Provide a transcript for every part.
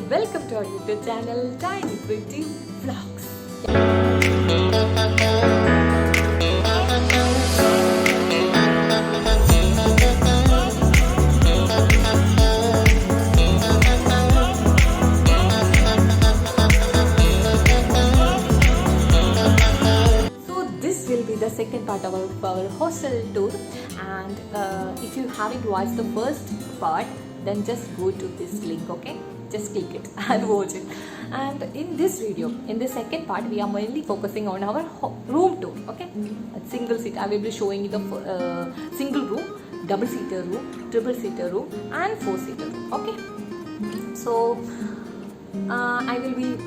welcome to our YouTube channel Tiny Pretty Vlogs. So this will be the second part of our hostel tour, and if you haven't watched the first part, then just go to this link, okay? Just click it and watch it. And in this video, in the second part, we are mainly focusing on our room tour, okay? A single seat. I will be showing you the single room, double seater room, triple seater room, and four seater room, okay? So I will be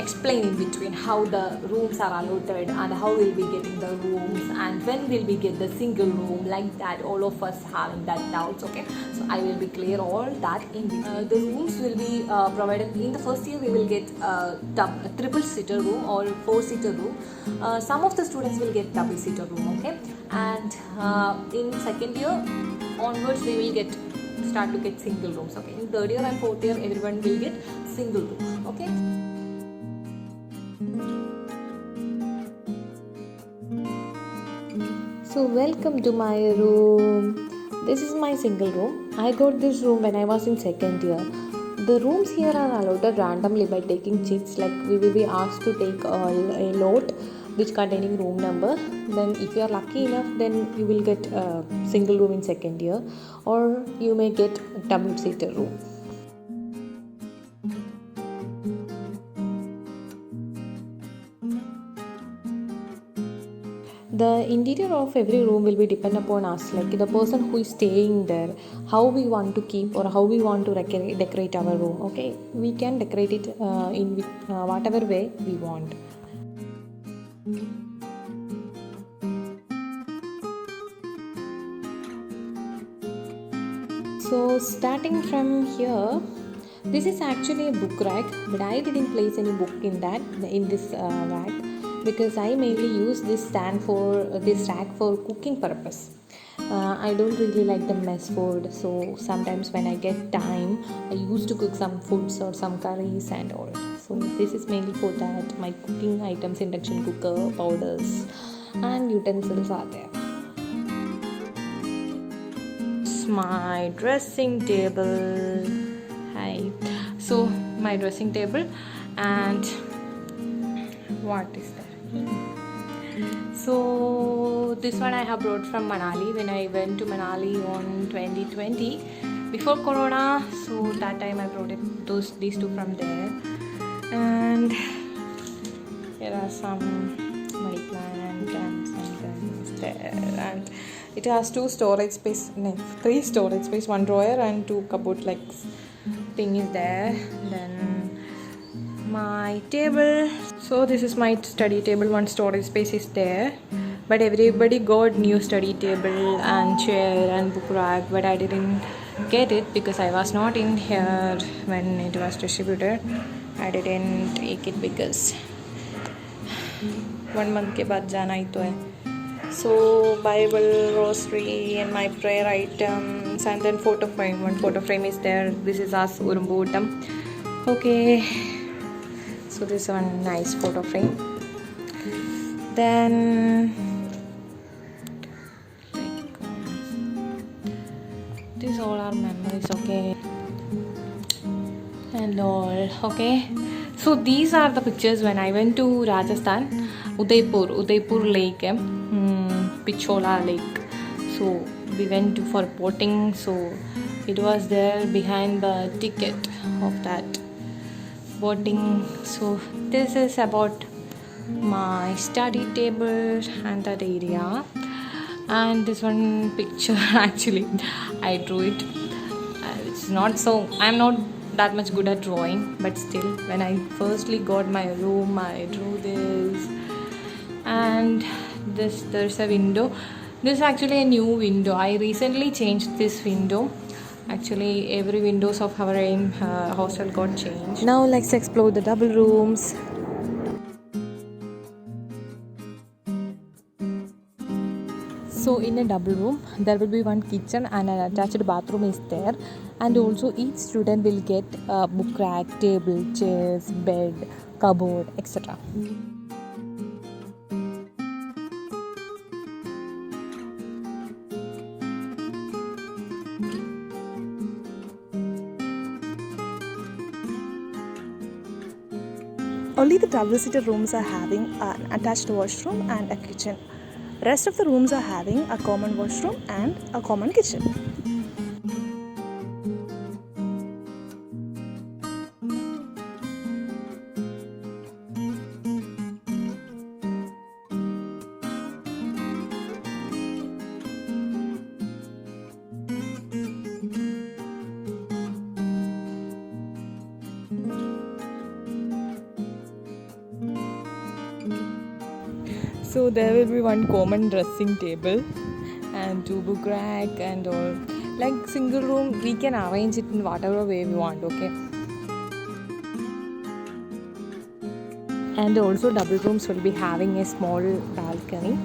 explaining between how the rooms are allotted and how we'll be getting the rooms and when will we get the single room, like that. All of us having that doubts, okay? So I will be clear all that in between. The rooms will be provided in the first year. We will get a triple seater room or four seater room. Some of the students will get double seater room, okay? And in second year onwards we will start to get single rooms, okay? In third year and fourth year everyone will get single room, okay? So welcome to my room. This is my single room. I got this room when I was in second year. The rooms here are allotted randomly by taking chits, like we will be asked to take a lot which containing room number. Then if you are lucky enough, then you will get a single room in second year, or you may get a double seater room. The interior of every room will be depend upon us, like the person who is staying there, how we want to keep or how we want to decorate our room, okay? We can decorate it in whatever way we want. So starting from here, this is actually a book rack, but I didn't place any book in this rack, because I mainly use this rack for cooking purpose. I don't really like the mess food, so sometimes when I get time, I used to cook some foods or some curries and all. So this is mainly for that. My cooking items, induction cooker, powders and utensils are there. My dressing table. Hi. So my dressing table, and what is that? So this one I have brought from Manali when I went to Manali on 2020 before Corona. So that time I brought these two from there. And here are some money plant and some guns there, and it has three storage space, one drawer and two cupboard like thing is there. Then my table. So this is my study table. One storage space is there, but everybody got new study table and chair and book rack, but I didn't get it because I was not in here when it was distributed. I didn't take it because 1 month के बाद जाना ही तो है. So Bible, rosary and my prayer items, and then photo frame. One photo frame is there. This is us Urumbutam. Okay. So this one nice photo frame. Then these all are memories, okay, and all, okay. So these are the pictures when I went to Rajasthan, Udaipur Lake, Pichola Lake. So we went for boating. So it was there behind the ticket of that boating. So this is about my study table and that area. And this one picture actually I drew it. It's not so, I'm not that much good at drawing, but still when I firstly got my room, I drew this. And there's a window. This is actually a new window. I recently changed this window. Actually every windows of our hostel got changed. Now let's explore the double rooms. So in a double room there will be one kitchen and an attached bathroom is there, and also each student will get a book rack, table, chairs, bed, cupboard, etc. Only the double-seater rooms are having an attached washroom and a kitchen. Rest of the rooms are having a common washroom and a common kitchen. So there will be one common dressing table and two book rack and all. Like single room, we can arrange it in whatever way we want, okay? And also double rooms will be having a small balcony,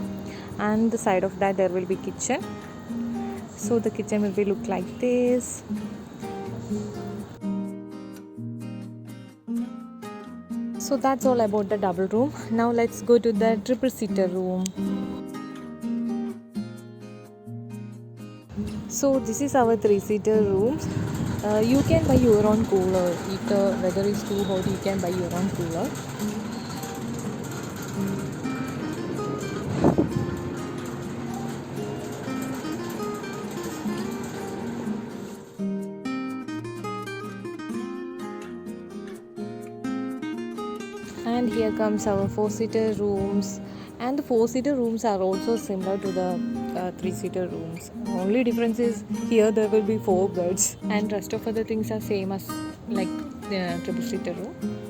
and the side of that there will be kitchen. So the kitchen will be look like this. So that's all about the double room. Now let's go to the triple seater room. So this is our three-seater rooms. You can buy your own cooler. If the weather is too hot, you can buy your own cooler. And here comes our four-seater rooms, and the four-seater rooms are also similar to the three-seater rooms. Only difference is here there will be 4 beds, and rest of other things are same as like the triple-seater room.